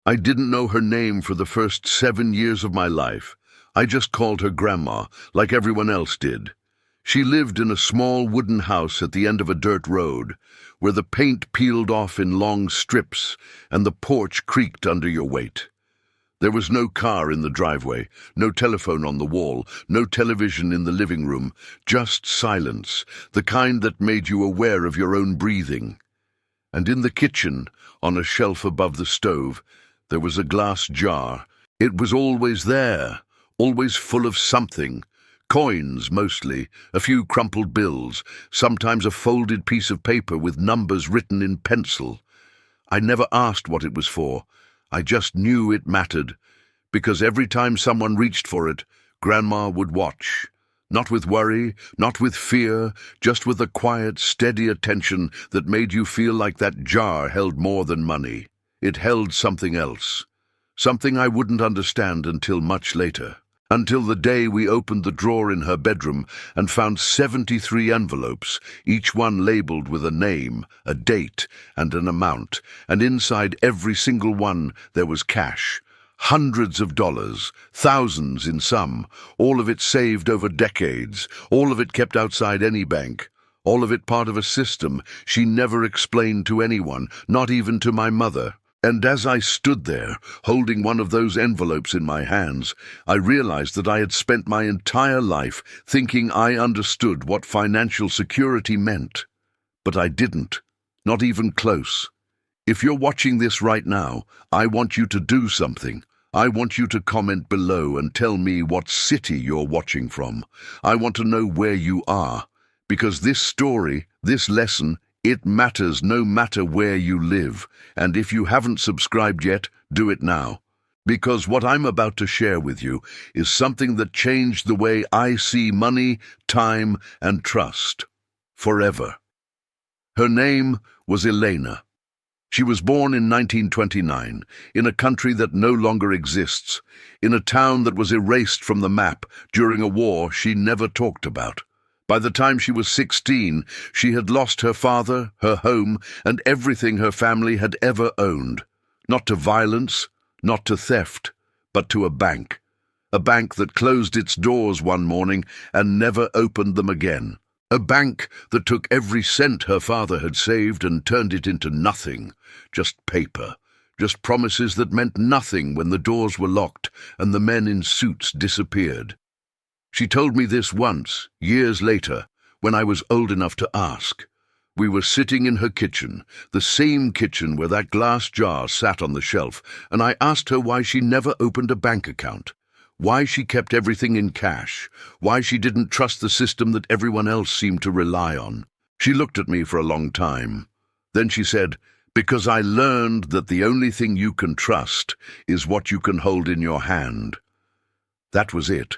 I didn't know her name for the first 7 years of my life. I just called her Grandma, like everyone else did. She lived in a small wooden house at the end of a dirt road, where the paint peeled off in long strips and the porch creaked under your weight. There was no car in the driveway, no telephone on the wall, no television in the living room, just silence, the kind that made you aware of your own breathing. And in the kitchen, on a shelf above the stove, there was a glass jar. It was always there, always full of something. Coins, mostly, a few crumpled bills, sometimes a folded piece of paper with numbers written in pencil. I never asked what it was for. I just knew it mattered, because every time someone reached for it, Grandma would watch. Not with worry, not with fear, just with a quiet, steady attention that made you feel like that jar held more than money. It held something else, something I wouldn't understand until much later. Until the day we opened the drawer in her bedroom and found 73 envelopes, each one labeled with a name, a date, and an amount, and inside every single one there was cash. Hundreds of dollars, thousands in some, all of it saved over decades, all of it kept outside any bank, all of it part of a system she never explained to anyone, not even to my mother. And as I stood there, holding one of those envelopes in my hands, I realized that I had spent my entire life thinking I understood what financial security meant. But I didn't, not even close. If you're watching this right now, I want you to do something. I want you to comment below and tell me what city you're watching from. I want to know where you are, because this story, this lesson, it matters no matter where you live, and if you haven't subscribed yet, do it now. Because what I'm about to share with you is something that changed the way I see money, time, and trust. Forever. Her name was Elena. She was born in 1929, in a country that no longer exists, in a town that was erased from the map during a war she never talked about. By the time she was 16, she had lost her father, her home, and everything her family had ever owned. Not to violence, not to theft, but to a bank. A bank that closed its doors one morning and never opened them again. A bank that took every cent her father had saved and turned it into nothing. Just paper. Just promises that meant nothing when the doors were locked and the men in suits disappeared. She told me this once, years later, when I was old enough to ask. We were sitting in her kitchen, the same kitchen where that glass jar sat on the shelf, and I asked her why she never opened a bank account, why she kept everything in cash, why she didn't trust the system that everyone else seemed to rely on. She looked at me for a long time. Then she said, "Because I learned that the only thing you can trust is what you can hold in your hand." That was it.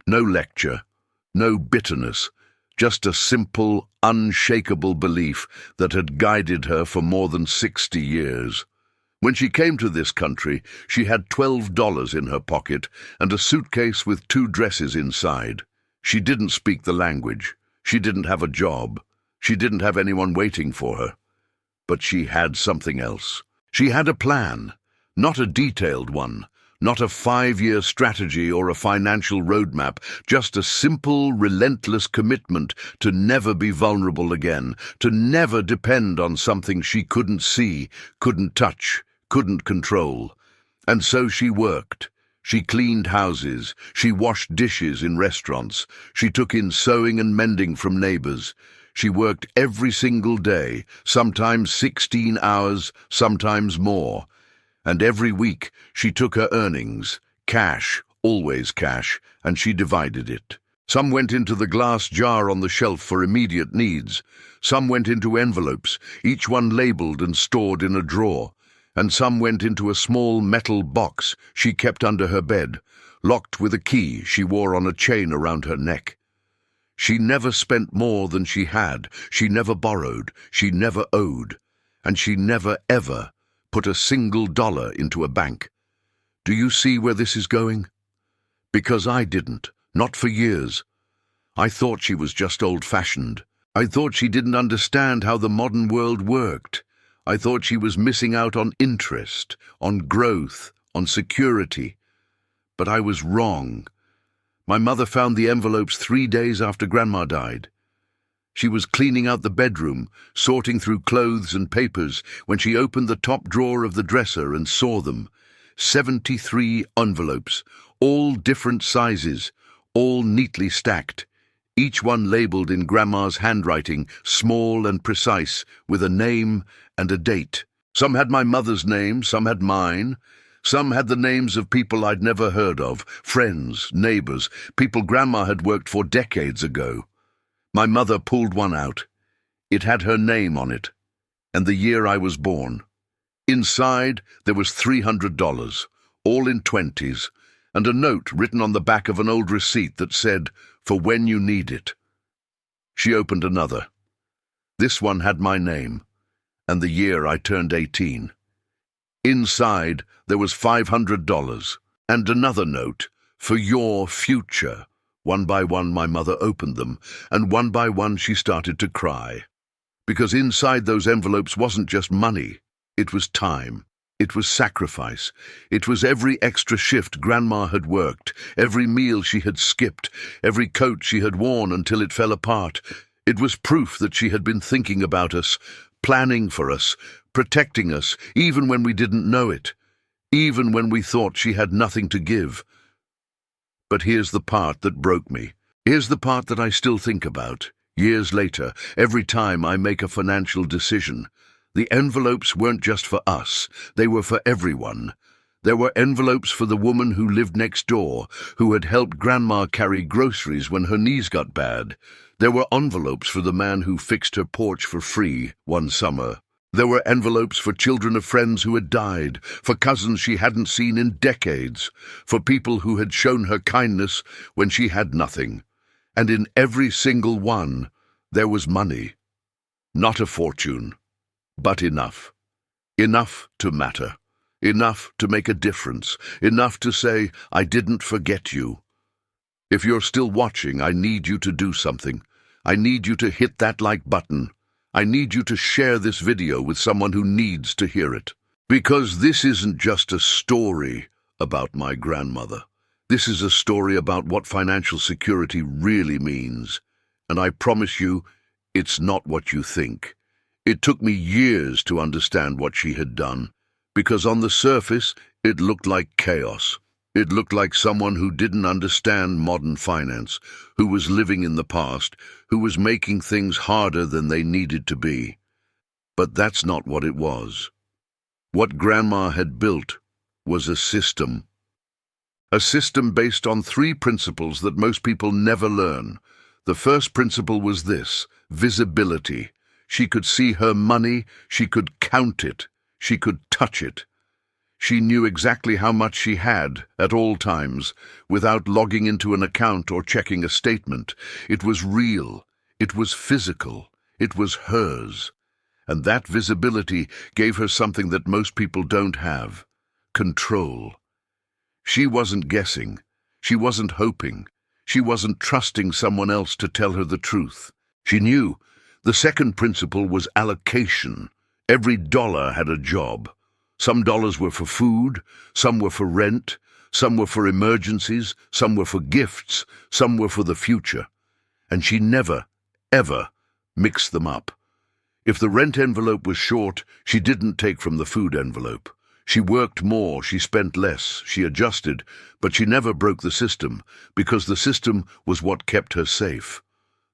No lecture, no bitterness, just a simple, unshakable belief that had guided her for more than 60 years. When she came to this country, she had $12 in her pocket and a suitcase with 2 dresses inside. She didn't speak the language. She didn't have a job. She didn't have anyone waiting for her. But she had something else. She had a plan, not a detailed one. Not a 5-year strategy or a financial roadmap, just a simple, relentless commitment to never be vulnerable again, to never depend on something she couldn't see, couldn't touch, couldn't control. And so she worked. She cleaned houses. She washed dishes in restaurants. She took in sewing and mending from neighbors. She worked every single day, sometimes 16 hours, sometimes more. And every week she took her earnings, cash, always cash, and she divided it. Some went into the glass jar on the shelf for immediate needs. Some went into envelopes, each one labeled and stored in a drawer. And some went into a small metal box she kept under her bed, locked with a key she wore on a chain around her neck. She never spent more than she had. She never borrowed. She never owed. And she never, ever put a single dollar into a bank. Do you see where this is going? Because I didn't, not for years. I thought she was just old-fashioned. I thought she didn't understand how the modern world worked. I thought she was missing out on interest, on growth, on security. But I was wrong. My mother found the envelopes 3 days after Grandma died. She was cleaning out the bedroom, sorting through clothes and papers, when she opened the top drawer of the dresser and saw them. 73 envelopes, all different sizes, all neatly stacked, each one labeled in Grandma's handwriting, small and precise, with a name and a date. Some had my mother's name, some had mine. Some had the names of people I'd never heard of, friends, neighbors, people Grandma had worked for decades ago. My mother pulled one out. It had her name on it, and the year I was born. Inside, there was $300, all in 20s, and a note written on the back of an old receipt that said, "For when you need it." She opened another. This one had my name, and the year I turned 18. Inside, there was $500, and another note, "For your future." One by one, my mother opened them, and one by one she started to cry. Because inside those envelopes wasn't just money. It was time. It was sacrifice. It was every extra shift Grandma had worked, every meal she had skipped, every coat she had worn until it fell apart. It was proof that she had been thinking about us, planning for us, protecting us, even when we didn't know it, even when we thought she had nothing to give. But here's the part that broke me. Here's the part that I still think about, years later, every time I make a financial decision. The envelopes weren't just for us, they were for everyone. There were envelopes for the woman who lived next door, who had helped Grandma carry groceries when her knees got bad. There were envelopes for the man who fixed her porch for free one summer. There were envelopes for children of friends who had died, for cousins she hadn't seen in decades, for people who had shown her kindness when she had nothing. And in every single one, there was money. Not a fortune, but enough. Enough to matter. Enough to make a difference. Enough to say, "I didn't forget you." If you're still watching, I need you to do something. I need you to hit that like button. I need you to share this video with someone who needs to hear it. Because this isn't just a story about my grandmother. This is a story about what financial security really means. And I promise you, it's not what you think. It took me years to understand what she had done. Because on the surface, it looked like chaos. It looked like someone who didn't understand modern finance, who was living in the past, who was making things harder than they needed to be. But that's not what it was. What Grandma had built was a system. A system based on 3 principles that most people never learn. The first principle was this: visibility. She could see her money, she could count it, she could touch it. She knew exactly how much she had at all times, without logging into an account or checking a statement. It was real, it was physical, it was hers. And that visibility gave her something that most people don't have: control. She wasn't guessing, she wasn't hoping, she wasn't trusting someone else to tell her the truth. She knew. The second principle was allocation. Every dollar had a job. Some dollars were for food, some were for rent, some were for emergencies, some were for gifts, some were for the future. And she never, ever mixed them up. If the rent envelope was short, she didn't take from the food envelope. She worked more, she spent less, she adjusted, but she never broke the system, because the system was what kept her safe.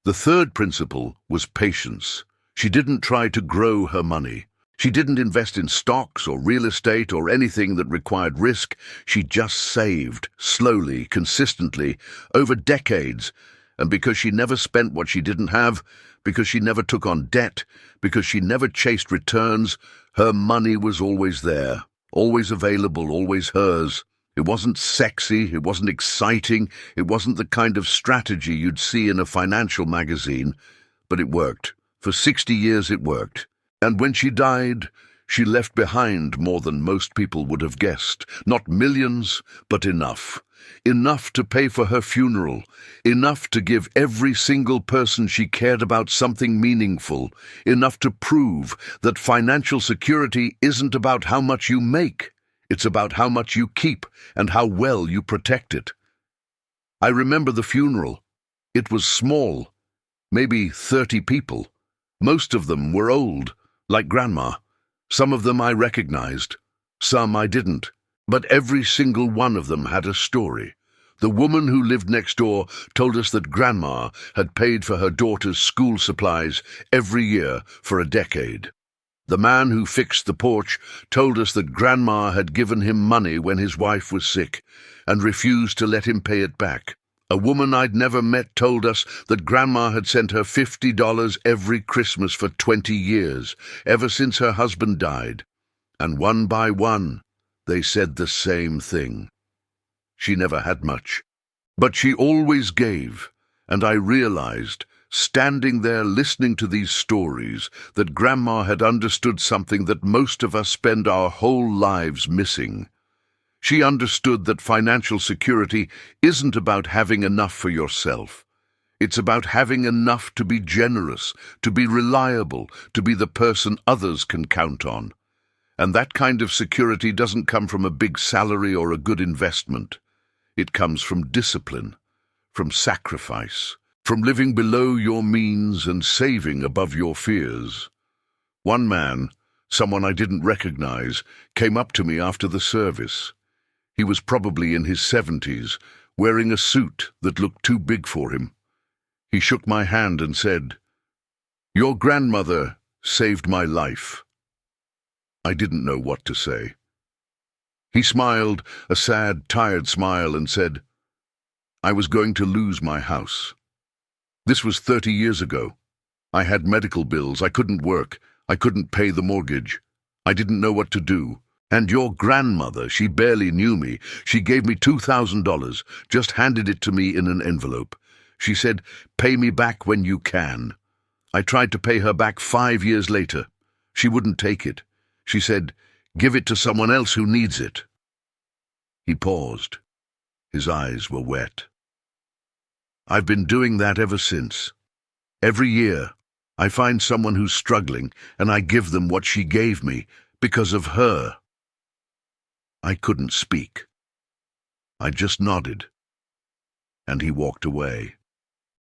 The third principle was patience. She didn't try to grow her money. She didn't invest in stocks or real estate or anything that required risk. She just saved, slowly, consistently, over decades. And because she never spent what she didn't have, because she never took on debt, because she never chased returns, her money was always there, always available, always hers. It wasn't sexy, it wasn't exciting, it wasn't the kind of strategy you'd see in a financial magazine, but it worked. For 60 years it worked. And when she died, She left behind more than most people would have guessed. Not millions, but enough. Enough to pay for her funeral. Enough to give every single person she cared about something meaningful. Enough to prove that financial security isn't about how much you make. It's about how much you keep and how well you protect it. I remember the funeral. It was small, maybe 30 people. Most of them were old, like Grandma. Some of them I recognized, some I didn't. But every single one of them had a story. The woman who lived next door told us that Grandma had paid for her daughter's school supplies every year for a decade. The man who fixed the porch told us that Grandma had given him money when his wife was sick and refused to let him pay it back. A woman I'd never met told us that Grandma had sent her $50 every Christmas for 20 years, ever since her husband died. And one by one, they said the same thing. She never had much, but she always gave, and I realized, standing there listening to these stories, that Grandma had understood something that most of us spend our whole lives missing. She understood that financial security isn't about having enough for yourself. It's about having enough to be generous, to be reliable, to be the person others can count on. And that kind of security doesn't come from a big salary or a good investment. It comes from discipline, from sacrifice, from living below your means and saving above your fears. One man, someone I didn't recognize, came up to me after the service. He was probably in his 70s, wearing a suit that looked too big for him. He shook my hand and said, "Your grandmother saved my life." I didn't know what to say. He smiled, a sad, tired smile, and said, "I was going to lose my house. This was 30 years ago. I had medical bills, I couldn't work, I couldn't pay the mortgage. I didn't know what to do. And your grandmother, she barely knew me. She gave me $2,000, just handed it to me in an envelope. She said, 'Pay me back when you can.' I tried to pay her back 5 years later. She wouldn't take it. She said, 'Give it to someone else who needs it.'" He paused. His eyes were wet. "I've been doing that ever since. Every year, I find someone who's struggling, and I give them what she gave me because of her." I couldn't speak. I just nodded. And he walked away.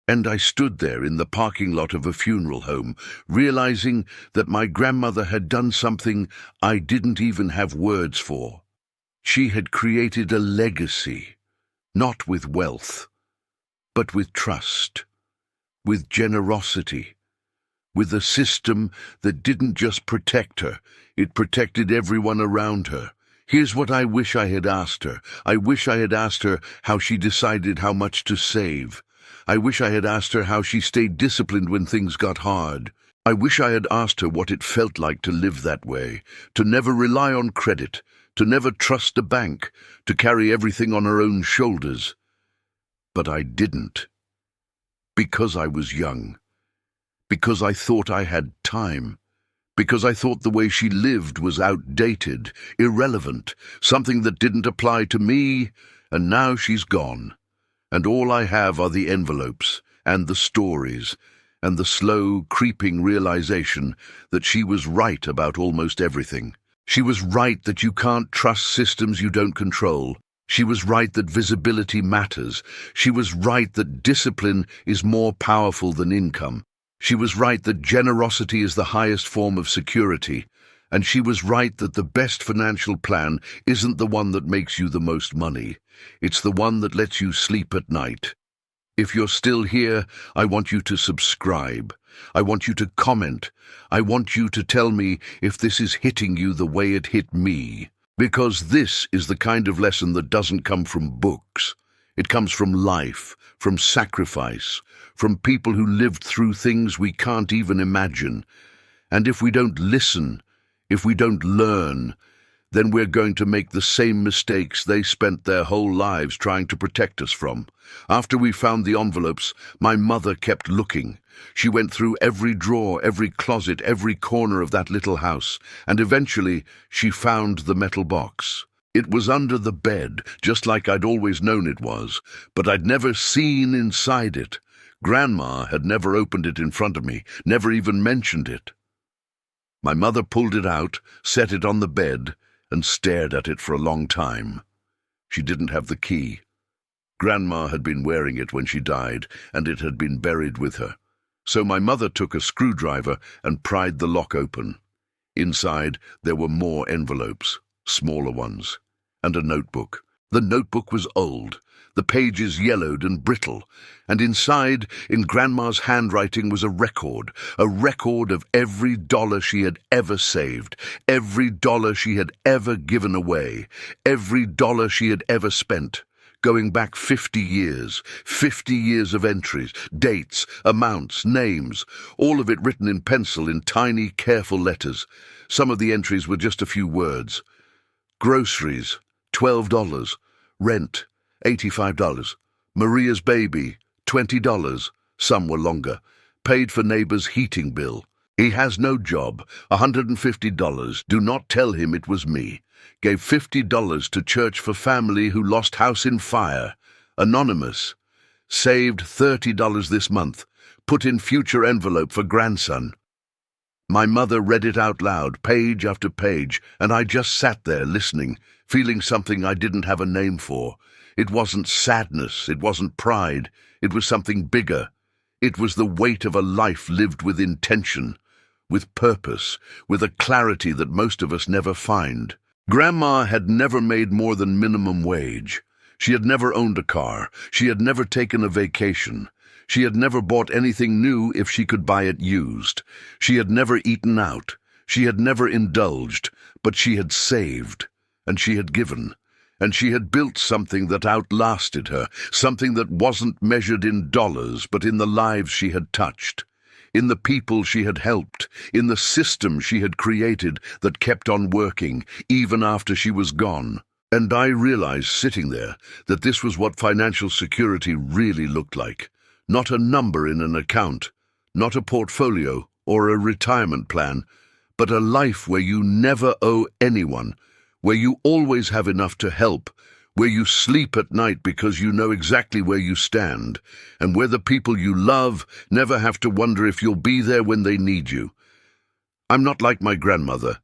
And I stood there in the parking lot of a funeral home, realizing that my grandmother had done something I didn't even have words for. She had created a legacy, not with wealth, but with trust, with generosity, with a system that didn't just protect her, it protected everyone around her. Here's what I wish I had asked her. I wish I had asked her how she decided how much to save. I wish I had asked her how she stayed disciplined when things got hard. I wish I had asked her what it felt like to live that way, to never rely on credit, to never trust a bank, to carry everything on her own shoulders. But I didn't. Because I was young. Because I thought I had time. Because I thought the way she lived was outdated, irrelevant, something that didn't apply to me, and now she's gone. And all I have are the envelopes, and the stories, and the slow, creeping realization that she was right about almost everything. She was right that you can't trust systems you don't control. She was right that visibility matters. She was right that discipline is more powerful than income. She was right that generosity is the highest form of security, and she was right that the best financial plan isn't the one that makes you the most money. It's the one that lets you sleep at night. If you're still here, I want you to subscribe. I want you to comment. I want you to tell me if this is hitting you the way it hit me. Because this is the kind of lesson that doesn't come from books. It comes from life, from sacrifice, from people who lived through things we can't even imagine. And if we don't listen, if we don't learn, then we're going to make the same mistakes they spent their whole lives trying to protect us from. After we found the envelopes, my mother kept looking. She went through every drawer, every closet, every corner of that little house, and eventually she found the metal box. It was under the bed, just like I'd always known it was, but I'd never seen inside it. Grandma had never opened it in front of me, never even mentioned it. My mother pulled it out, set it on the bed, and stared at it for a long time. She didn't have the key. Grandma had been wearing it when she died, and it had been buried with her. So my mother took a screwdriver and pried the lock open. Inside, there were more envelopes, smaller ones, and a notebook. The notebook was old, the pages yellowed and brittle, and inside, in Grandma's handwriting, was a record of every dollar she had ever saved, every dollar she had ever given away, every dollar she had ever spent, going back 50 years of entries, dates, amounts, names, all of it written in pencil in tiny, careful letters. Some of the entries were just a few words. Groceries, $12. Rent, $85. Maria's baby, $20. Some were longer. Paid for neighbor's heating bill. He has no job, $150. Do not tell him it was me. Gave $50 to church for family who lost house in fire. Anonymous. Saved $30 this month. Put in future envelope for grandson. My mother read it out loud, page after page, and I just sat there listening, feeling something I didn't have a name for. It wasn't sadness, it wasn't pride, it was something bigger. It was the weight of a life lived with intention, with purpose, with a clarity that most of us never find. Grandma had never made more than minimum wage. She had never owned a car. She had never taken a vacation. She had never bought anything new if she could buy it used. She had never eaten out. She had never indulged, but she had saved, and she had given. And she had built something that outlasted her, something that wasn't measured in dollars, but in the lives she had touched, in the people she had helped, in the system she had created that kept on working, even after she was gone. And I realized, sitting there, that this was what financial security really looked like. Not a number in an account, not a portfolio or a retirement plan, but a life where you never owe anyone, where you always have enough to help, where you sleep at night because you know exactly where you stand, and where the people you love never have to wonder if you'll be there when they need you. I'm not like my grandmother.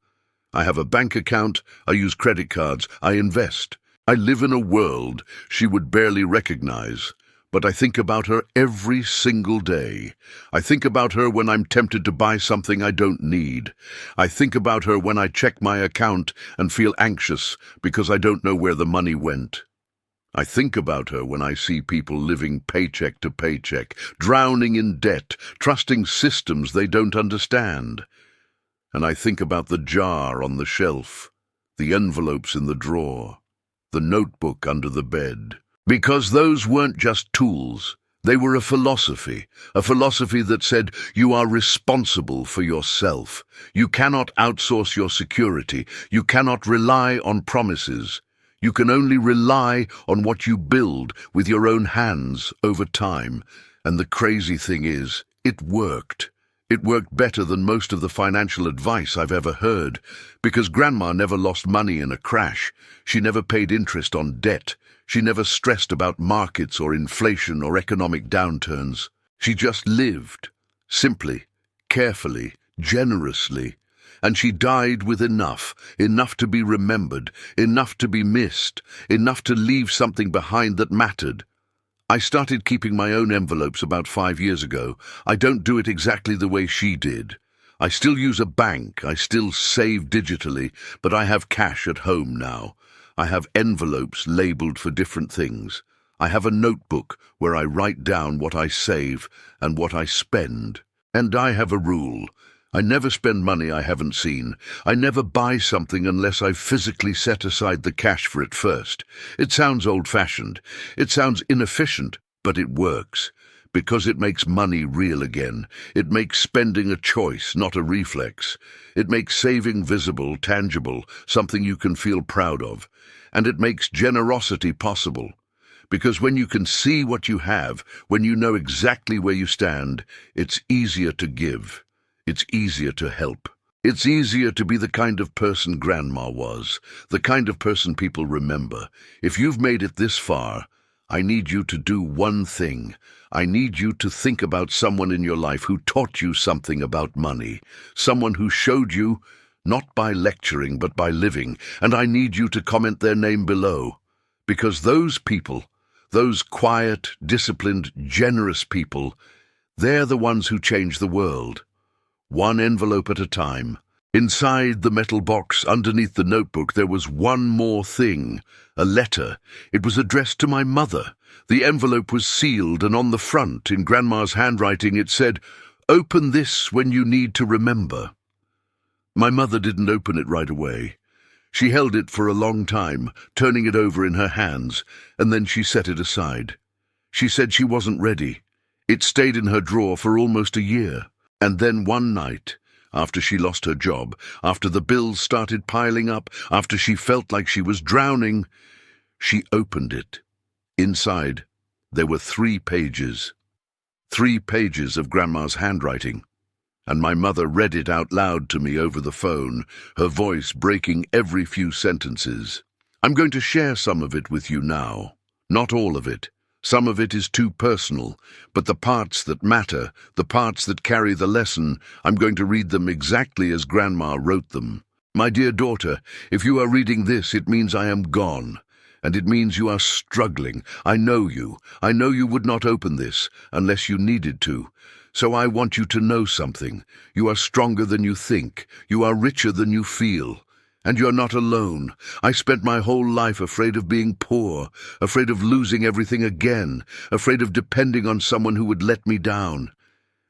I have a bank account, I use credit cards, I invest. I live in a world she would barely recognize. But I think about her every single day. I think about her when I'm tempted to buy something I don't need. I think about her when I check my account and feel anxious because I don't know where the money went. I think about her when I see people living paycheck to paycheck, drowning in debt, trusting systems they don't understand. And I think about the jar on the shelf, the envelopes in the drawer, the notebook under the bed. Because those weren't just tools, they were a philosophy that said you are responsible for yourself. You cannot outsource your security. You cannot rely on promises. You can only rely on what you build with your own hands over time. And the crazy thing is, it worked. It worked better than most of the financial advice I've ever heard, because Grandma never lost money in a crash. She never paid interest on debt. She never stressed about markets or inflation or economic downturns. She just lived, simply, carefully, generously. And she died with enough to be remembered, enough to be missed, enough to leave something behind that mattered. I started keeping my own envelopes about 5 years ago. I don't do it exactly the way she did. I still use a bank, I still save digitally, but I have cash at home now. I have envelopes labeled for different things. I have a notebook where I write down what I save and what I spend. And I have a rule. I never spend money I haven't seen. I never buy something unless I've physically set aside the cash for it first. It sounds old-fashioned. It sounds inefficient, but it works. Because it makes money real again. It makes spending a choice, not a reflex. It makes saving visible, tangible, something you can feel proud of. And it makes generosity possible. Because when you can see what you have, when you know exactly where you stand, it's easier to give. It's easier to help. It's easier to be the kind of person Grandma was, the kind of person people remember. If you've made it this far, I need you to do one thing. I need you to think about someone in your life who taught you something about money, someone who showed you, not by lecturing but by living, and I need you to comment their name below. Because those people, those quiet, disciplined, generous people, they're the ones who change the world. One envelope at a time. Inside the metal box, underneath the notebook, there was one more thing. A letter. It was addressed to my mother. The envelope was sealed, and on the front, in Grandma's handwriting, it said, "Open this when you need to remember." My mother didn't open it right away. She held it for a long time, turning it over in her hands, and then she set it aside. She said she wasn't ready. It stayed in her drawer for almost a year. And then one night, after she lost her job, after the bills started piling up, after she felt like she was drowning, she opened it. Inside, there were 3 pages. 3 pages of Grandma's handwriting. And my mother read it out loud to me over the phone, her voice breaking every few sentences. I'm going to share some of it with you now. Not all of it. Some of it is too personal, but the parts that matter, the parts that carry the lesson, I'm going to read them exactly as Grandma wrote them. My dear daughter, if you are reading this, it means I am gone, and it means you are struggling. I know you. I know you would not open this unless you needed to. So I want you to know something. You are stronger than you think. You are richer than you feel. And you're not alone. I spent my whole life afraid of being poor, afraid of losing everything again, afraid of depending on someone who would let me down.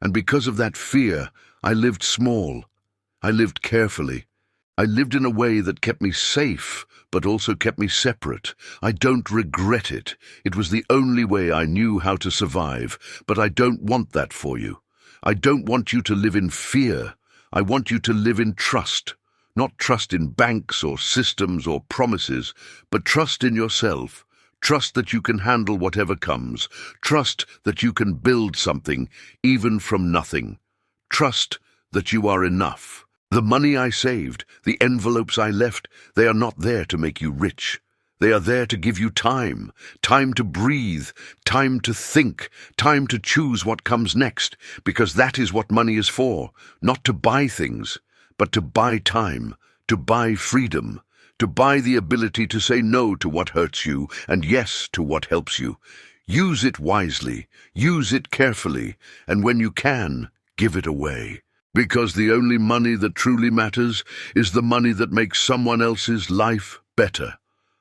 And because of that fear, I lived small. I lived carefully. I lived in a way that kept me safe, but also kept me separate. I don't regret it. It was the only way I knew how to survive, but I don't want that for you. I don't want you to live in fear. I want you to live in trust. Not trust in banks or systems or promises, but trust in yourself. Trust that you can handle whatever comes. Trust that you can build something, even from nothing. Trust that you are enough. The money I saved, the envelopes I left, they are not there to make you rich. They are there to give you time, time to breathe, time to think, time to choose what comes next, because that is what money is for, not to buy things, but to buy time, to buy freedom, to buy the ability to say no to what hurts you and yes to what helps you. Use it wisely, use it carefully, and when you can, give it away. Because the only money that truly matters is the money that makes someone else's life better.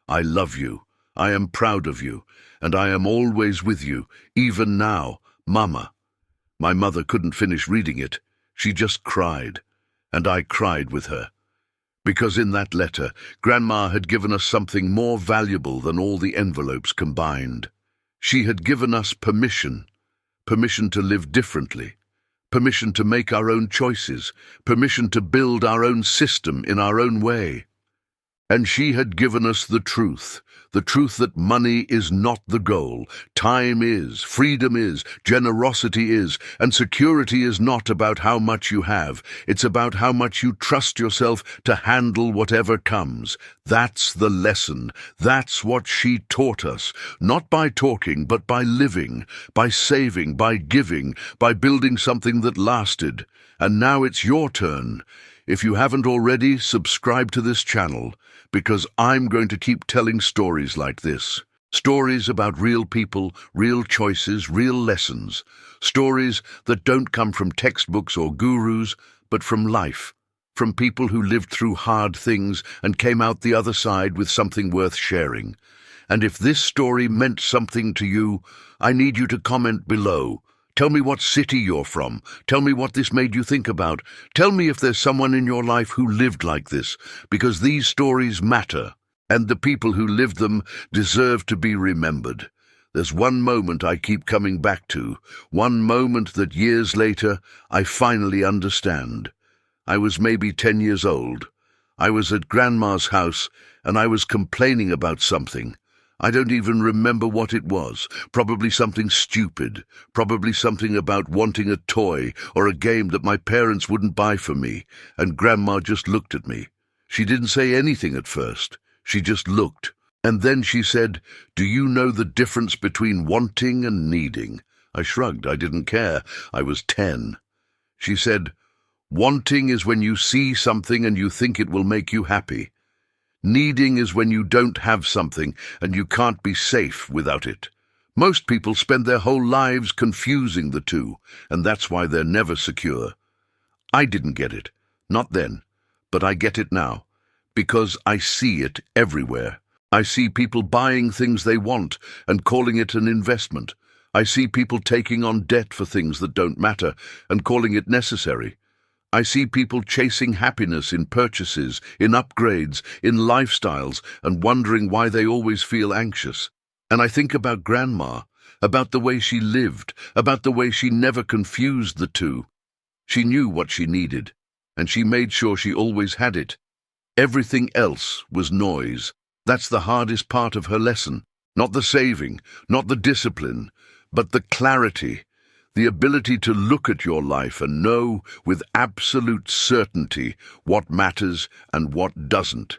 I love you, I am proud of you, and I am always with you, even now, Mama. My mother couldn't finish reading it. She just cried. And I cried with her. Because in that letter, Grandma had given us something more valuable than all the envelopes combined. She had given us permission. Permission to live differently. Permission to make our own choices. Permission to build our own system in our own way. And she had given us the truth that money is not the goal. Time is, freedom is, generosity is, and security is not about how much you have. It's about how much you trust yourself to handle whatever comes. That's the lesson. That's what she taught us, not by talking, but by living, by saving, by giving, by building something that lasted. And now it's your turn. If you haven't already, subscribe to this channel, because I'm going to keep telling stories like this. Stories about real people, real choices, real lessons. Stories that don't come from textbooks or gurus, but from life. From people who lived through hard things and came out the other side with something worth sharing. And if this story meant something to you, I need you to comment below. Tell me what city you're from. Tell me what this made you think about. Tell me if there's someone in your life who lived like this, because these stories matter, and the people who lived them deserve to be remembered. There's one moment I keep coming back to, one moment that years later I finally understand. I was maybe 10 years old. I was at Grandma's house and I was complaining about something. I don't even remember what it was. Probably something stupid. Probably something about wanting a toy or a game that my parents wouldn't buy for me. And Grandma just looked at me. She didn't say anything at first. She just looked. And then she said, "Do you know the difference between wanting and needing?" I shrugged. I didn't care. I was 10. She said, "Wanting is when you see something and you think it will make you happy. Needing is when you don't have something and you can't be safe without it. Most people spend their whole lives confusing the two, and that's why they're never secure." I didn't get it. Not then. But I get it now. Because I see it everywhere. I see people buying things they want and calling it an investment. I see people taking on debt for things that don't matter and calling it necessary. I see people chasing happiness in purchases, in upgrades, in lifestyles, and wondering why they always feel anxious. And I think about Grandma, about the way she lived, about the way she never confused the two. She knew what she needed, and she made sure she always had it. Everything else was noise. That's the hardest part of her lesson. Not the saving, not the discipline, but the clarity. The ability to look at your life and know with absolute certainty what matters and what doesn't.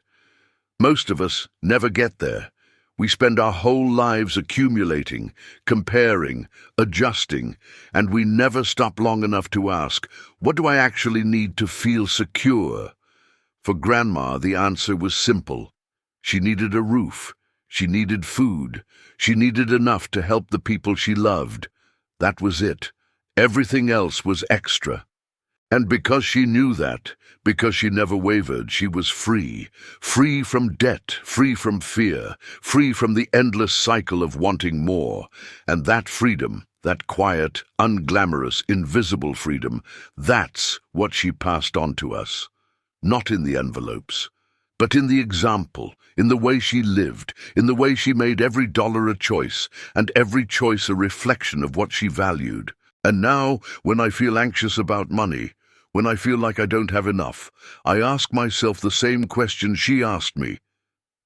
Most of us never get there. We spend our whole lives accumulating, comparing, adjusting, and we never stop long enough to ask, what do I actually need to feel secure? For Grandma, the answer was simple. She needed a roof. She needed food. She needed enough to help the people she loved. That was it. Everything else was extra. And because she knew that, because she never wavered, she was free. Free from debt, free from fear, free from the endless cycle of wanting more. And that freedom, that quiet, unglamorous, invisible freedom, that's what she passed on to us. Not in the envelopes, but in the example, in the way she lived, in the way she made every dollar a choice, and every choice a reflection of what she valued. And now, when I feel anxious about money, when I feel like I don't have enough, I ask myself the same question she asked me.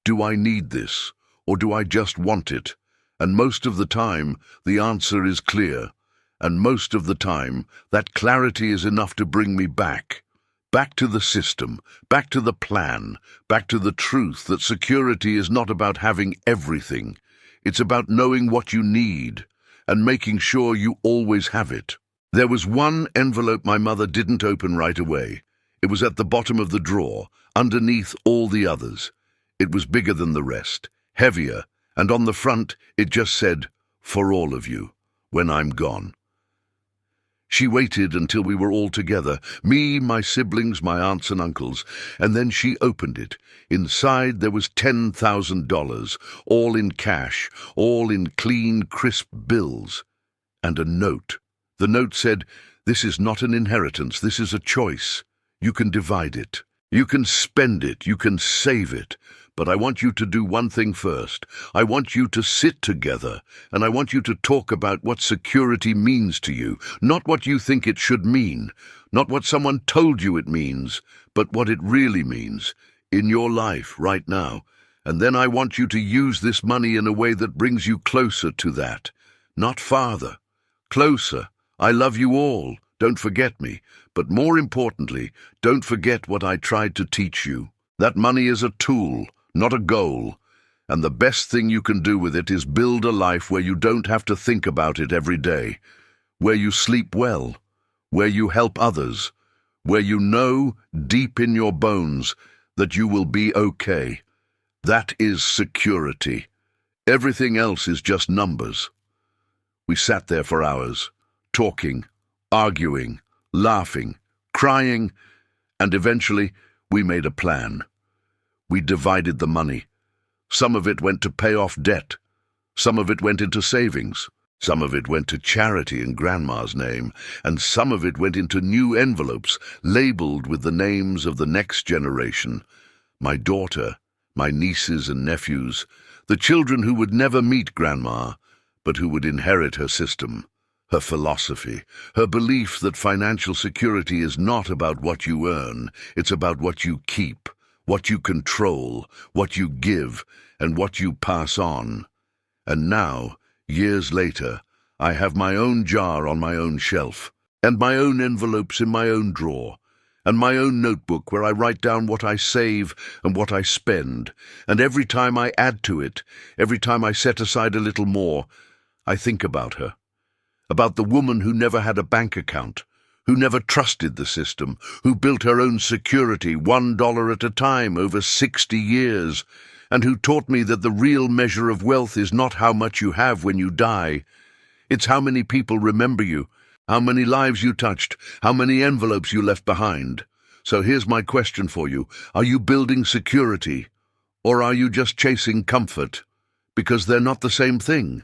Do I need this, or do I just want it? And most of the time, the answer is clear. And most of the time, that clarity is enough to bring me back. Back to the system, back to the plan, back to the truth that security is not about having everything. It's about knowing what you need and making sure you always have it. There was one envelope my mother didn't open right away. It was at the bottom of the drawer, underneath all the others. It was bigger than the rest, heavier, and on the front it just said, "For all of you, when I'm gone." She waited until we were all together, me, my siblings, my aunts and uncles, and then she opened it. Inside there was $10,000, all in cash, all in clean, crisp bills, and a note. The note said, "This is not an inheritance, this is a choice. You can divide it. You can spend it, you can save it. But I want you to do one thing first. I want you to sit together, and I want you to talk about what security means to you, not what you think it should mean, not what someone told you it means, but what it really means, in your life right now. And then I want you to use this money in a way that brings you closer to that, not farther. Closer. I love you all, don't forget me, but more importantly, don't forget what I tried to teach you. That money is a tool, not a goal, and the best thing you can do with it is build a life where you don't have to think about it every day, where you sleep well, where you help others, where you know deep in your bones that you will be okay. That is security. Everything else is just numbers. We sat there for hours, talking, arguing, laughing, crying, and eventually we made a plan. We divided the money. Some of it went to pay off debt. Some of it went into savings. Some of it went to charity in Grandma's name, and some of it went into new envelopes labeled with the names of the next generation. My daughter, my nieces and nephews, the children who would never meet Grandma, but who would inherit her system, her philosophy, her belief that financial security is not about what you earn, it's about what you keep, what you control, what you give, and what you pass on. And now, years later, I have my own jar on my own shelf, and my own envelopes in my own drawer, and my own notebook where I write down what I save and what I spend, and every time I add to it, every time I set aside a little more, I think about her, about the woman who never had a bank account, who never trusted the system, who built her own security $1 at a time over 60 years, and who taught me that the real measure of wealth is not how much you have when you die. It's how many people remember you, how many lives you touched, how many envelopes you left behind. So here's my question for you. Are you building security, or are you just chasing comfort? Because they're not the same thing.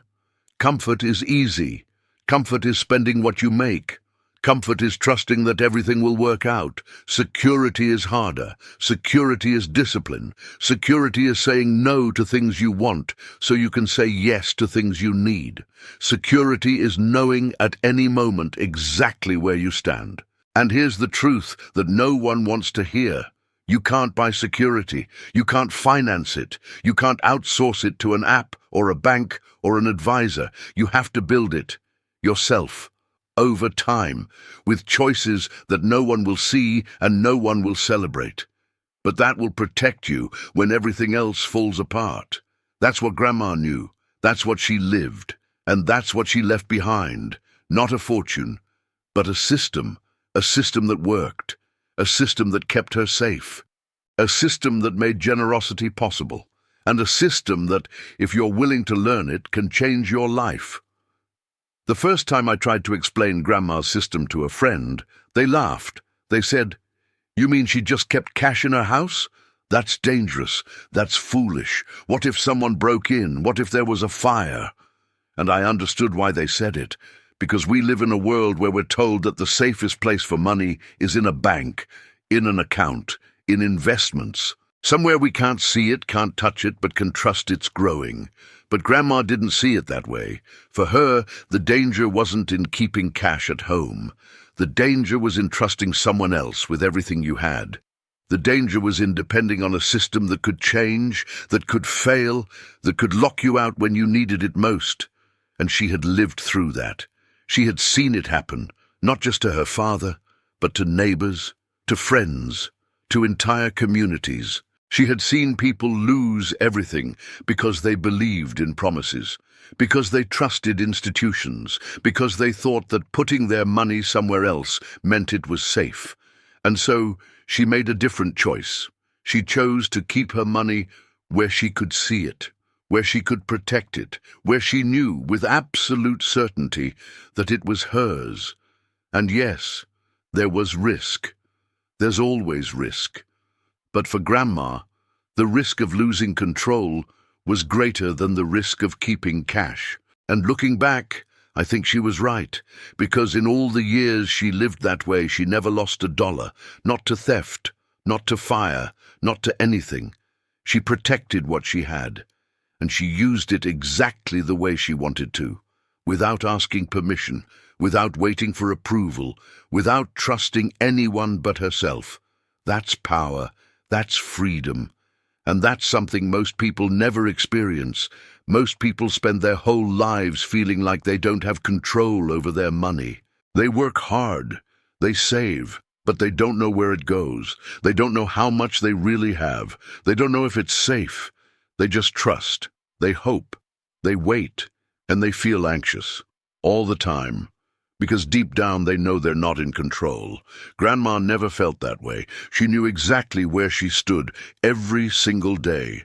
Comfort is easy. Comfort is spending what you make. Comfort is trusting that everything will work out. Security is harder. Security is discipline. Security is saying no to things you want so you can say yes to things you need. Security is knowing at any moment exactly where you stand. And here's the truth that no one wants to hear. You can't buy security. You can't finance it. You can't outsource it to an app or a bank or an advisor. You have to build it yourself. Over time, with choices that no one will see and no one will celebrate. But that will protect you when everything else falls apart. That's what Grandma knew. That's what she lived. And that's what she left behind. Not a fortune, but a system that worked, a system that kept her safe, a system that made generosity possible, and a system that, if you're willing to learn it, can change your life. The first time I tried to explain Grandma's system to a friend, they laughed. They said, "You mean she just kept cash in her house? That's dangerous. That's foolish. What if someone broke in? What if there was a fire?" And I understood why they said it, because we live in a world where we're told that the safest place for money is in a bank, in an account, in investments. Somewhere we can't see it, can't touch it, but can trust it's growing. But Grandma didn't see it that way. For her, the danger wasn't in keeping cash at home. The danger was in trusting someone else with everything you had. The danger was in depending on a system that could change, that could fail, that could lock you out when you needed it most. And she had lived through that. She had seen it happen, not just to her father, but to neighbors, to friends, to entire communities. She had seen people lose everything because they believed in promises, because they trusted institutions, because they thought that putting their money somewhere else meant it was safe. And so she made a different choice. She chose to keep her money where she could see it, where she could protect it, where she knew with absolute certainty that it was hers. And yes, there was risk. There's always risk. But for Grandma, the risk of losing control was greater than the risk of keeping cash. And looking back, I think she was right, because in all the years she lived that way, she never lost a dollar, not to theft, not to fire, not to anything. She protected what she had, and she used it exactly the way she wanted to, without asking permission, without waiting for approval, without trusting anyone but herself. That's power. That's freedom. And that's something most people never experience. Most people spend their whole lives feeling like they don't have control over their money. They work hard. They save. But they don't know where it goes. They don't know how much they really have. They don't know if it's safe. They just trust. They hope. They wait. And they feel anxious. All the time. Because deep down they know they're not in control. Grandma never felt that way. She knew exactly where she stood every single day.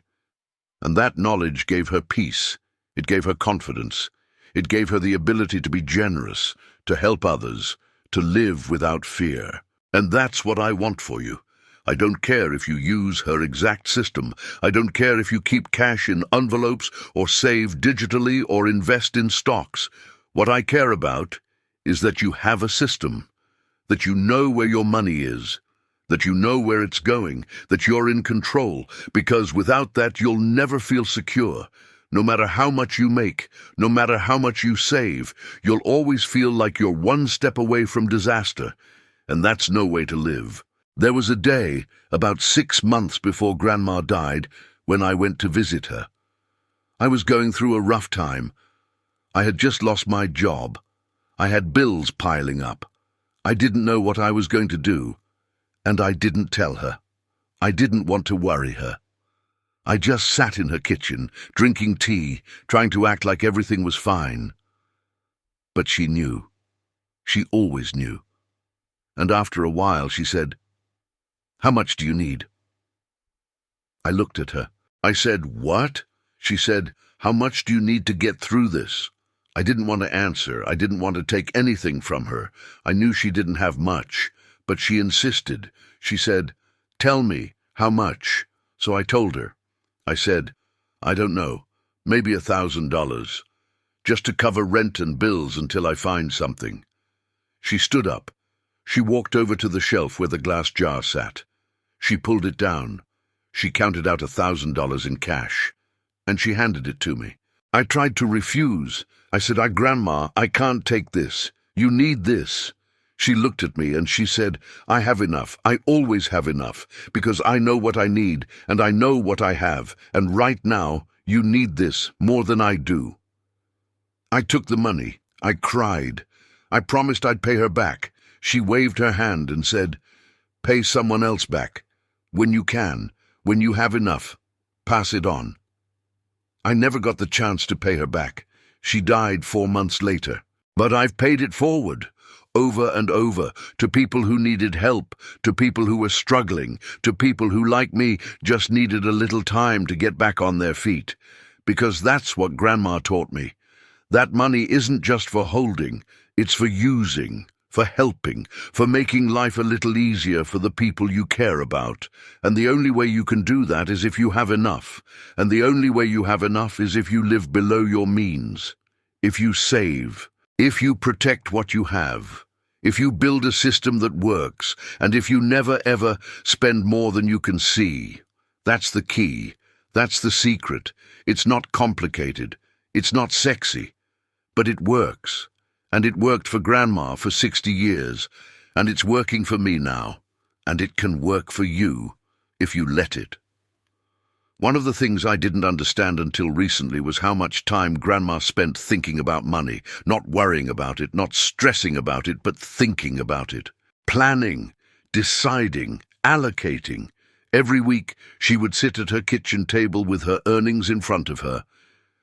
And that knowledge gave her peace. It gave her confidence. It gave her the ability to be generous, to help others, to live without fear. And that's what I want for you. I don't care if you use her exact system. I don't care if you keep cash in envelopes or save digitally or invest in stocks. What I care about is that you have a system, that you know where your money is, that you know where it's going, that you're in control, because without that you'll never feel secure, No matter how much you make, no matter how much you save, you'll always feel like you're one step away from disaster, and that's no way to live. There was a day, about 6 months before Grandma died, when I went to visit her. I was going through a rough time. I had just lost my job. I had bills piling up. I didn't know what I was going to do, and I didn't tell her. I didn't want to worry her. I just sat in her kitchen, drinking tea, trying to act like everything was fine. But she knew. She always knew. And after a while she said, "How much do you need?" I looked at her. I said, "What?" She said, "How much do you need to get through this?" I didn't want to answer. I didn't want to take anything from her. I knew she didn't have much, but she insisted. She said, "Tell me, how much?" So I told her. I said, "I don't know, maybe $1,000, just to cover rent and bills until I find something." She stood up. She walked over to the shelf where the glass jar sat. She pulled it down. She counted out $1,000 in cash, and she handed it to me. I tried to refuse. I said, "Grandma, I can't take this. You need this." She looked at me and she said, "I have enough. I always have enough, because I know what I need and I know what I have, and right now you need this more than I do." I took the money. I cried. I promised I'd pay her back. She waved her hand and said, "Pay someone else back. When you can, when you have enough, pass it on." I never got the chance to pay her back. She died 4 months later. But I've paid it forward, over and over, to people who needed help, to people who were struggling, to people who, like me, just needed a little time to get back on their feet. Because that's what Grandma taught me. That money isn't just for holding, it's for using, for helping, for making life a little easier for the people you care about. And the only way you can do that is if you have enough. And the only way you have enough is if you live below your means. If you save. If you protect what you have. If you build a system that works. And if you never ever spend more than you can see. That's the key. That's the secret. It's not complicated. It's not sexy. But it works. And it worked for Grandma for 60 years, and it's working for me now, and it can work for you if you let it. One of the things I didn't understand until recently was how much time Grandma spent thinking about money, not worrying about it, not stressing about it, but thinking about it. Planning, deciding, allocating. Every week she would sit at her kitchen table with her earnings in front of her,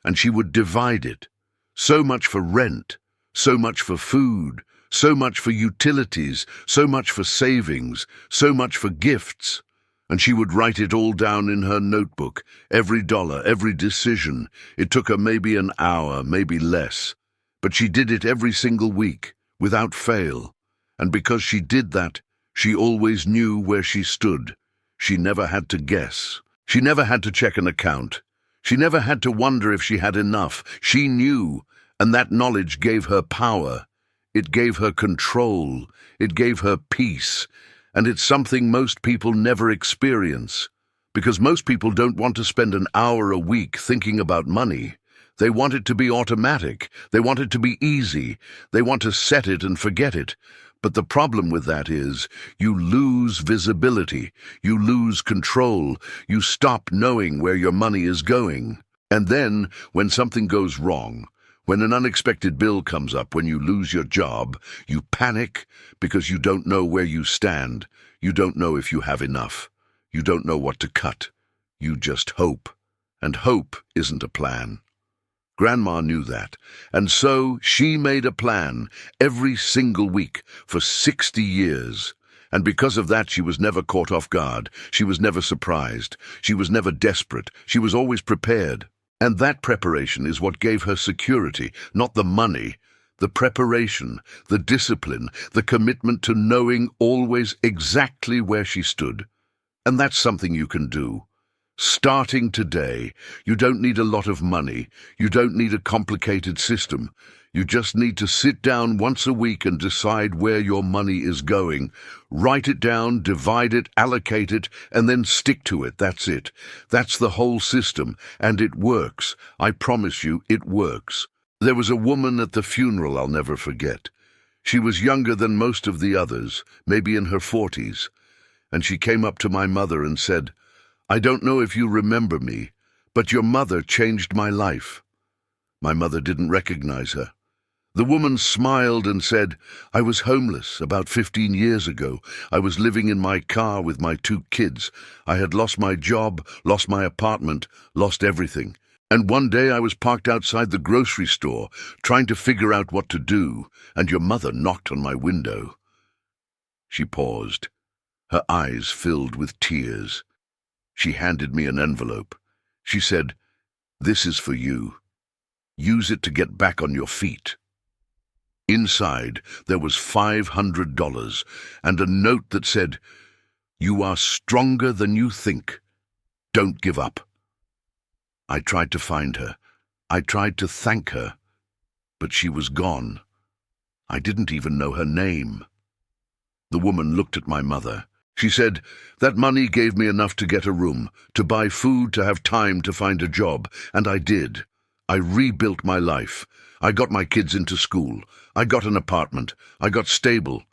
and she would divide it. So much for rent. So much for food, so much for utilities, so much for savings, so much for gifts. And she would write it all down in her notebook, every dollar, every decision. It took her maybe an hour, maybe less. But she did it every single week, without fail. And because she did that, she always knew where she stood. She never had to guess. She never had to check an account. She never had to wonder if she had enough. She knew. And that knowledge gave her power. It gave her control. It gave her peace. And it's something most people never experience. Because most people don't want to spend an hour a week thinking about money. They want it to be automatic. They want it to be easy. They want to set it and forget it. But the problem with that is you lose visibility. You lose control. You stop knowing where your money is going. And then, when something goes wrong, when an unexpected bill comes up, when you lose your job, you panic because you don't know where you stand. You don't know if you have enough. You don't know what to cut. You just hope. And hope isn't a plan. Grandma knew that, and so she made a plan every single week for 60 years. And because of that, she was never caught off guard. She was never surprised. She was never desperate. She was always prepared. And that preparation is what gave her security, not the money. The preparation, the discipline, the commitment to knowing always exactly where she stood. And that's something you can do. Starting today, you don't need a lot of money. You don't need a complicated system. You just need to sit down once a week and decide where your money is going. Write it down, divide it, allocate it, and then stick to it. That's it. That's the whole system, and it works. I promise you, it works. There was a woman at the funeral I'll never forget. She was younger than most of the others, maybe in her 40s, and she came up to my mother and said, "I don't know if you remember me, but your mother changed my life." My mother didn't recognize her. The woman smiled and said, "I was homeless about 15 years ago. I was living in my car with my 2 kids. I had lost my job, lost my apartment, lost everything. And one day I was parked outside the grocery store, trying to figure out what to do, and your mother knocked on my window." She paused. Her eyes filled with tears. She handed me an envelope. She said, "This is for you. Use it to get back on your feet." Inside, there was $500 and a note that said, "You are stronger than you think. Don't give up." I tried to find her. I tried to thank her, but she was gone. I didn't even know her name. The woman looked at my mother. She said, "That money gave me enough to get a room, to buy food, to have time to find a job, and I did. I rebuilt my life. I got my kids into school. I got an apartment. I got stable.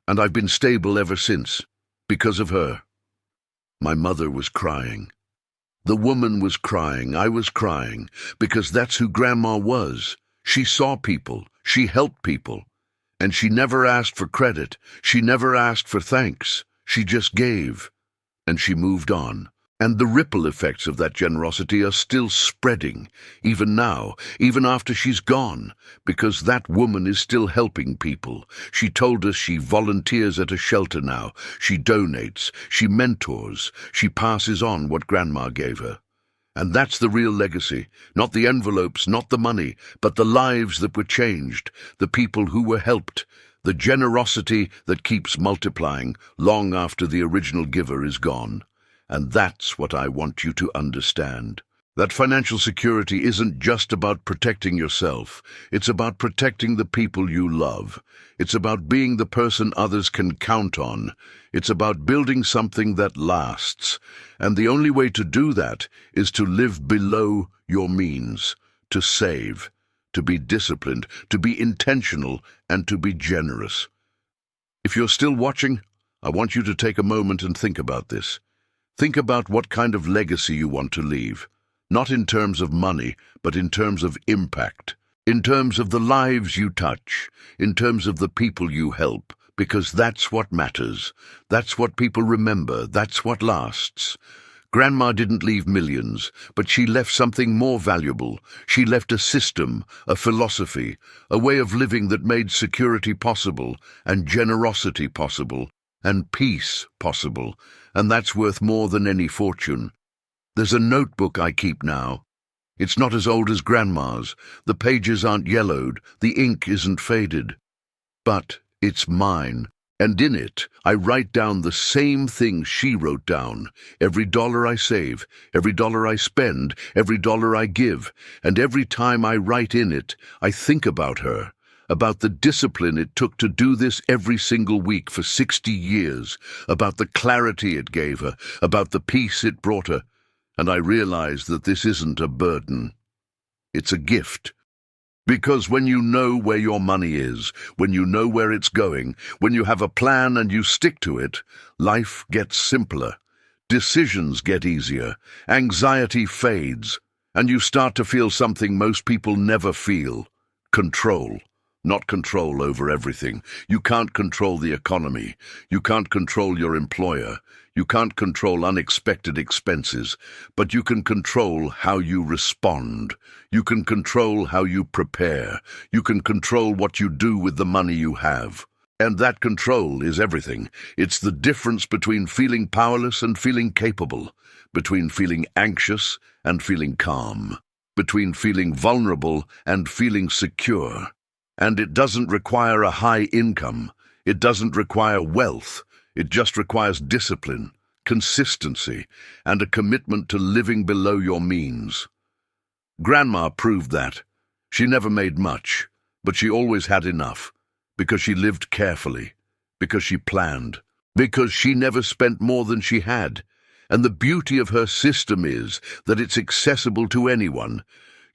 And I've been stable ever since, because of her." My mother was crying. The woman was crying. I was crying, because that's who Grandma was. She saw people. She helped people. And she never asked for credit. She never asked for thanks. She just gave. And she moved on. And the ripple effects of that generosity are still spreading, even now, even after she's gone, because that woman is still helping people. She told us she volunteers at a shelter now. She donates. She mentors. She passes on what Grandma gave her. And that's the real legacy, not the envelopes, not the money, but the lives that were changed, the people who were helped, the generosity that keeps multiplying long after the original giver is gone. And that's what I want you to understand. That financial security isn't just about protecting yourself. It's about protecting the people you love. It's about being the person others can count on. It's about building something that lasts. And the only way to do that is to live below your means, to save, to be disciplined, to be intentional, and to be generous. If you're still watching, I want you to take a moment and think about this. Think about what kind of legacy you want to leave, not in terms of money, but in terms of impact, in terms of the lives you touch, in terms of the people you help, because that's what matters. That's what people remember. That's what lasts. Grandma didn't leave millions, but she left something more valuable. She left a system, a philosophy, a way of living that made security possible, and generosity possible, and peace possible, and that's worth more than any fortune. There's a notebook I keep now. It's not as old as Grandma's. The pages aren't yellowed. The ink isn't faded. But it's mine, and in it I write down the same things she wrote down. Every dollar I save, every dollar I spend, every dollar I give, and every time I write in it, I think about her. About the discipline it took to do this every single week for 60 years, about the clarity it gave her, about the peace it brought her, and I realize that this isn't a burden. It's a gift. Because when you know where your money is, when you know where it's going, when you have a plan and you stick to it, life gets simpler. Decisions get easier, anxiety fades, and you start to feel something most people never feel: control. Not control over everything. You can't control the economy. You can't control your employer. You can't control unexpected expenses. But you can control how you respond. You can control how you prepare. You can control what you do with the money you have. And that control is everything. It's the difference between feeling powerless and feeling capable, between feeling anxious and feeling calm, between feeling vulnerable and feeling secure. And it doesn't require a high income. It doesn't require wealth. It just requires discipline, consistency, and a commitment to living below your means. Grandma proved that. She never made much, But she always had enough, because she lived carefully, because she planned, because she never spent more than she had. And the beauty of her system is that it's accessible to anyone.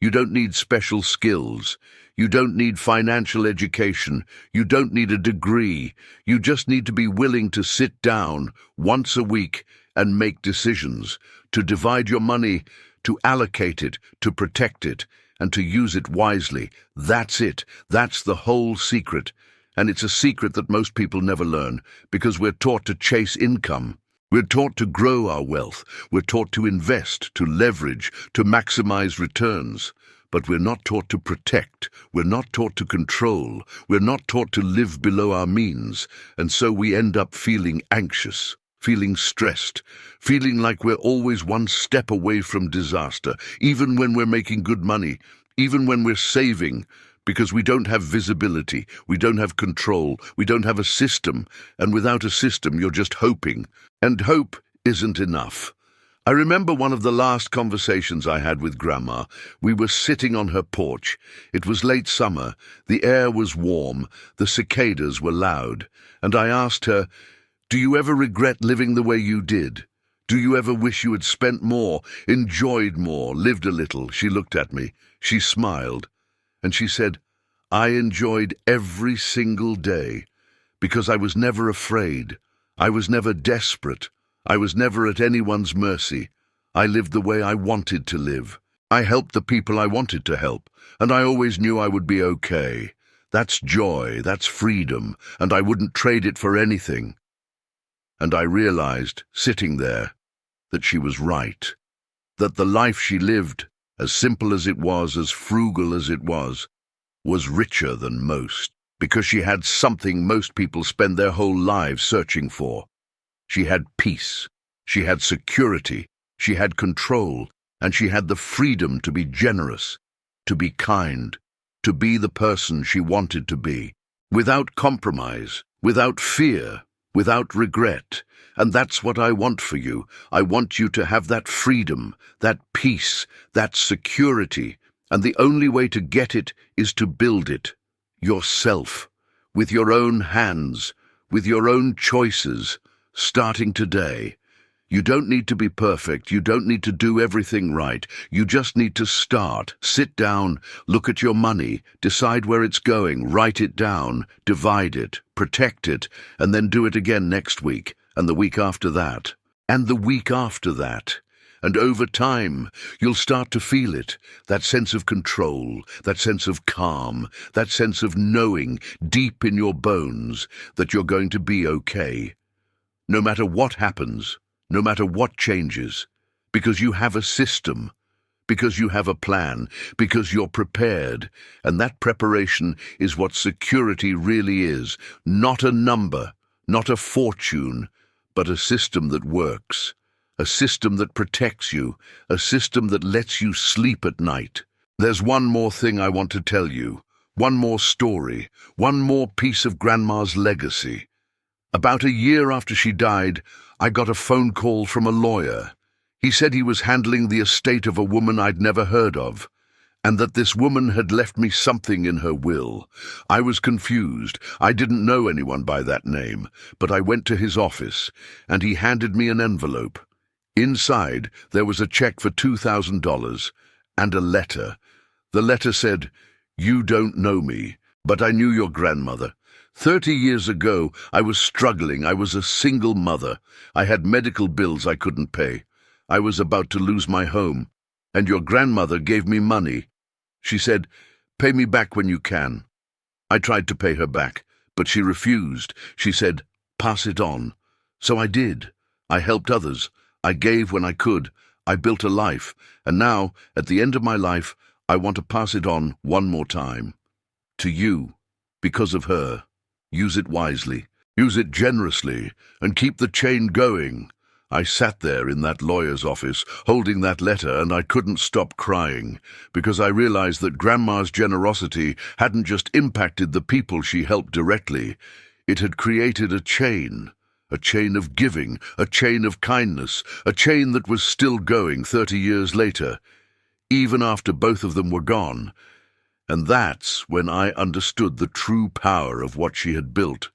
You don't need special skills. You don't need financial education. You don't need a degree. You just need to be willing to sit down once a week and make decisions, to divide your money, to allocate it, to protect it, and to use it wisely. That's it. That's the whole secret. And it's a secret that most people never learn, because we're taught to chase income. We're taught to grow our wealth. We're taught to invest, to leverage, to maximize returns. But we're not taught to protect. We're not taught to control. We're not taught to live below our means. And so we end up feeling anxious, feeling stressed, feeling like we're always one step away from disaster, even when we're making good money, even when we're saving, because we don't have visibility, we don't have control, we don't have a system, and without a system you're just hoping. And hope isn't enough. I remember one of the last conversations I had with Grandma. We were sitting on her porch. It was late summer, the air was warm, the cicadas were loud, and I asked her, "Do you ever regret living the way you did? Do you ever wish you had spent more, enjoyed more, lived a little?" She looked at me, she smiled, and she said, "I enjoyed every single day, because I was never afraid. I was never desperate. I was never at anyone's mercy. I lived the way I wanted to live. I helped the people I wanted to help, and I always knew I would be okay. That's joy, that's freedom, and I wouldn't trade it for anything." And I realized, sitting there, that she was right. That the life she lived, as simple as it was, as frugal as it was richer than most, because she had something most people spend their whole lives searching for. She had peace, she had security, she had control, and she had the freedom to be generous, to be kind, to be the person she wanted to be, without compromise, without fear, without regret. And that's what I want for you. I want you to have that freedom, that peace, that security, and the only way to get it is to build it yourself, with your own hands, with your own choices, starting today. You don't need to be perfect. You don't need to do everything right. You just need to start. Sit down, look at your money, decide where it's going, write it down, divide it, protect it, and then do it again next week, and the week after that, and the week after that. And over time, you'll start to feel it, that sense of control, that sense of calm, that sense of knowing deep in your bones that you're going to be okay. No matter what happens, no matter what changes, because you have a system, because you have a plan, because you're prepared. And that preparation is what security really is. Not a number, not a fortune, but a system that works. A system that protects you, a system that lets you sleep at night. There's one more thing I want to tell you, one more story, one more piece of Grandma's legacy. About a year after she died, I got a phone call from a lawyer. He said he was handling the estate of a woman I'd never heard of, and that this woman had left me something in her will. I was confused. I didn't know anyone by that name, but I went to his office, and he handed me an envelope. Inside, there was a check for $2,000 and a letter. The letter said, "You don't know me, but I knew your grandmother. 30 years ago, I was struggling. I was a single mother. I had medical bills I couldn't pay. I was about to lose my home, and your grandmother gave me money. She said, 'Pay me back when you can.' I tried to pay her back, but she refused. She said, 'Pass it on.' So I did. I helped others. I gave when I could. I built a life, and now, at the end of my life, I want to pass it on one more time. To you, because of her. Use it wisely. Use it generously, and keep the chain going." I sat there in that lawyer's office, holding that letter, and I couldn't stop crying, because I realized that Grandma's generosity hadn't just impacted the people she helped directly. It had created a chain of giving, a chain of kindness, a chain that was still going 30 years later, even after both of them were gone. And that's when I understood the true power of what she had built.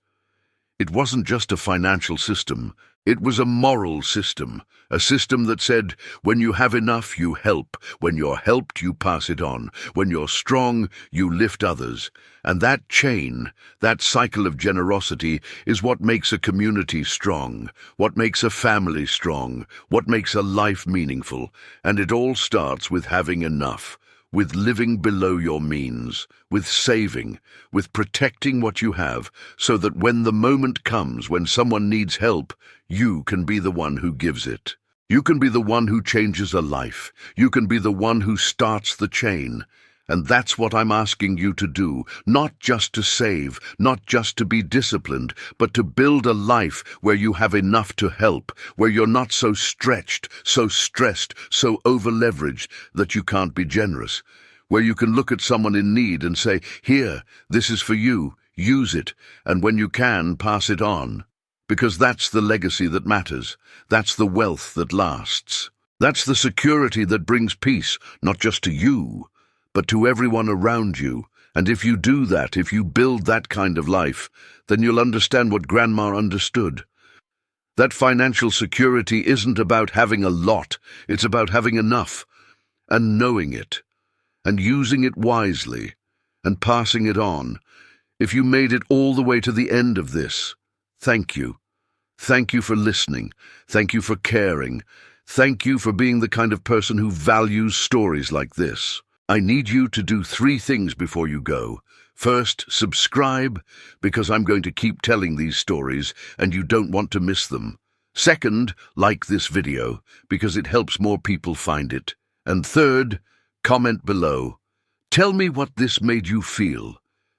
It wasn't just a financial system. It was a moral system, a system that said, when you have enough, you help. When you're helped, you pass it on. When you're strong, you lift others. And that chain, that cycle of generosity, is what makes a community strong, what makes a family strong, what makes a life meaningful. And it all starts with having enough, with living below your means, with saving, with protecting what you have, so that when the moment comes when someone needs help, you can be the one who gives it. You can be the one who changes a life. You can be the one who starts the chain. And that's what I'm asking you to do, not just to save, not just to be disciplined, but to build a life where you have enough to help, where you're not so stretched, so stressed, so over-leveraged that you can't be generous, where you can look at someone in need and say, "Here, this is for you, use it, and when you can, pass it on." Because that's the legacy that matters. That's the wealth that lasts. That's the security that brings peace, not just to you, but to everyone around you. And if you do that, if you build that kind of life, then you'll understand what Grandma understood. That financial security isn't about having a lot, it's about having enough, and knowing it, and using it wisely, and passing it on. If you made it all the way to the end of this, thank you. Thank you for listening. Thank you for caring. Thank you for being the kind of person who values stories like this. I need you to do 3 things before you go. First, subscribe, because I'm going to keep telling these stories and you don't want to miss them. Second, like this video, because it helps more people find it. And third, comment below. Tell me what this made you feel.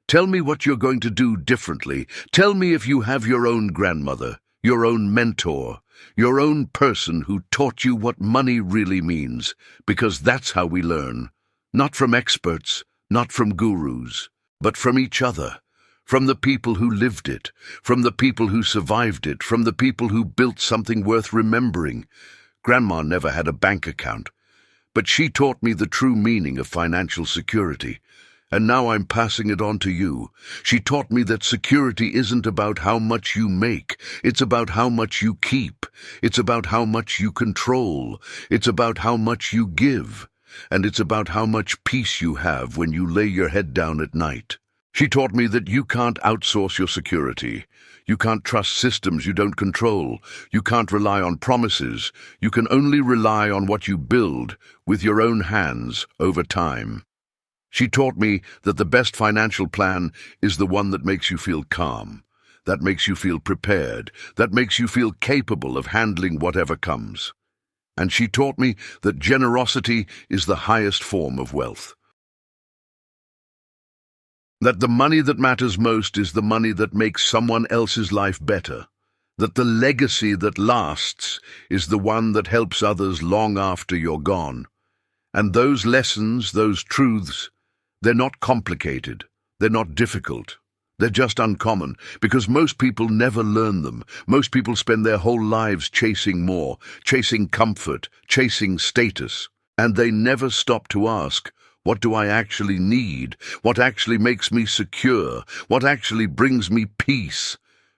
Tell me what you're going to do differently. Tell me if you have your own grandmother, your own mentor, your own person who taught you what money really means, because that's how we learn. Not from experts, not from gurus, but from each other, from the people who lived it, from the people who survived it, from the people who built something worth remembering. Grandma never had a bank account, but she taught me the true meaning of financial security. And now I'm passing it on to you. She taught me that security isn't about how much you make. It's about how much you keep. It's about how much you control. It's about how much you give. And it's about how much peace you have when you lay your head down at night. She taught me that you can't outsource your security. You can't trust systems you don't control. You can't rely on promises. You can only rely on what you build with your own hands over time. She taught me that the best financial plan is the one that makes you feel calm, that makes you feel prepared, that makes you feel capable of handling whatever comes. And she taught me that generosity is the highest form of wealth. That the money that matters most is the money that makes someone else's life better. That the legacy that lasts is the one that helps others long after you're gone. And those lessons, those truths, they're not complicated, they're not difficult, they're just uncommon, because most people never learn them. Most people spend their whole lives chasing more, chasing comfort, chasing status, and they never stop to ask, what do I actually need? What actually makes me secure? What actually brings me peace?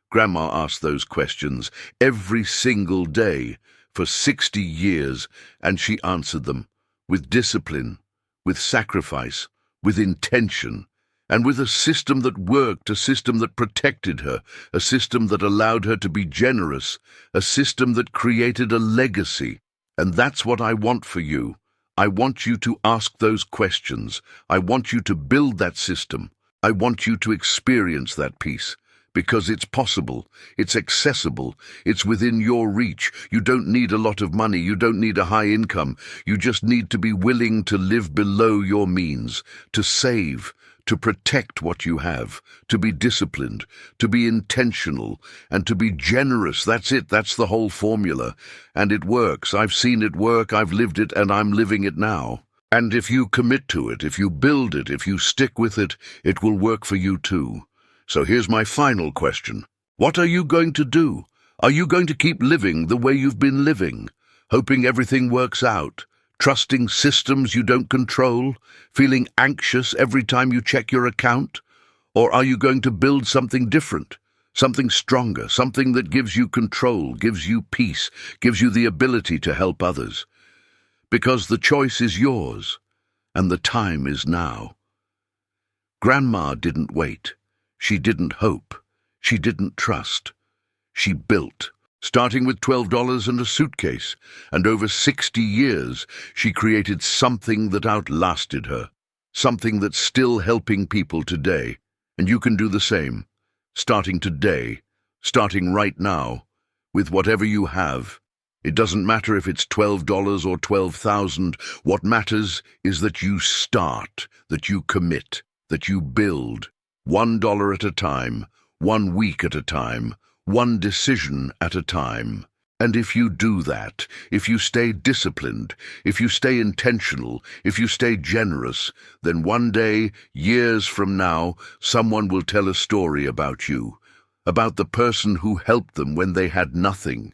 Grandma asked those questions every single day for 60 years, and she answered them with discipline, with sacrifice, with intention, and with a system that worked, a system that protected her, a system that allowed her to be generous, a system that created a legacy. And that's what I want for you. I want you to ask those questions. I want you to build that system. I want you to experience that peace. Because it's possible, it's accessible, it's within your reach. You don't need a lot of money, you don't need a high income. You just need to be willing to live below your means, to save, to protect what you have, to be disciplined, to be intentional, and to be generous. That's it, that's the whole formula. And it works. I've seen it work, I've lived it, and I'm living it now. And if you commit to it, if you build it, if you stick with it, it will work for you too. So here's my final question. What are you going to do? Are you going to keep living the way you've been living, hoping everything works out, Trusting systems you don't control? Feeling anxious every time you check your account? Or are you going to build something different? Something stronger, something that gives you control, gives you peace, gives you the ability to help others. Because the choice is yours, and the time is now. Grandma didn't wait. She didn't hope. She didn't trust. She built. Starting with $12 and a suitcase, and over 60 years, she created something that outlasted her. Something that's still helping people today. And you can do the same. Starting today, starting right now, with whatever you have. It doesn't matter if it's $12 or 12,000. What matters is that you start, that you commit, that you build. $1 at a time, 1 week at a time, one decision at a time. And if you do that, if you stay disciplined, if you stay intentional, if you stay generous, then one day, years from now, someone will tell a story about you, about the person who helped them when they had nothing,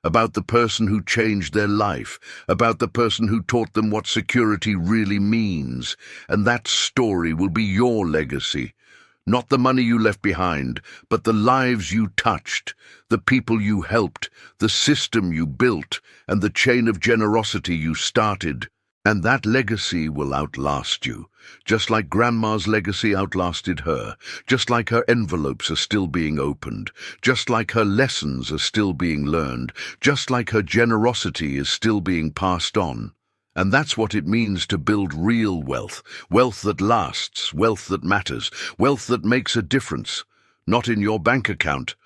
about the person who changed their life, about the person who taught them what security really means. And that story will be your legacy. Not the money you left behind, but the lives you touched, the people you helped, the system you built, and the chain of generosity you started. And that legacy will outlast you, just like Grandma's legacy outlasted her, just like her envelopes are still being opened, just like her lessons are still being learned, just like her generosity is still being passed on. And that's what it means to build real wealth, wealth that lasts, wealth that matters, wealth that makes a difference, not in your bank account,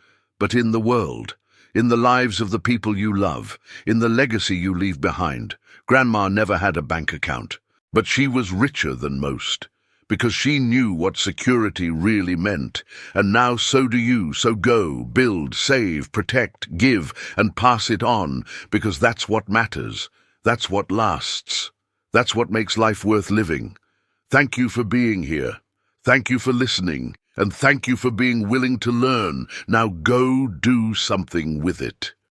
but in the world, in the lives of the people you love, in the legacy you leave behind. Grandma never had a bank account, but she was richer than most, because she knew what security really meant. And now so do you. So go, build, save, protect, give, and pass it on, because that's what matters. That's what lasts. That's what makes life worth living. Thank you for being here. Thank you for listening. And thank you for being willing to learn. Now go do something with it.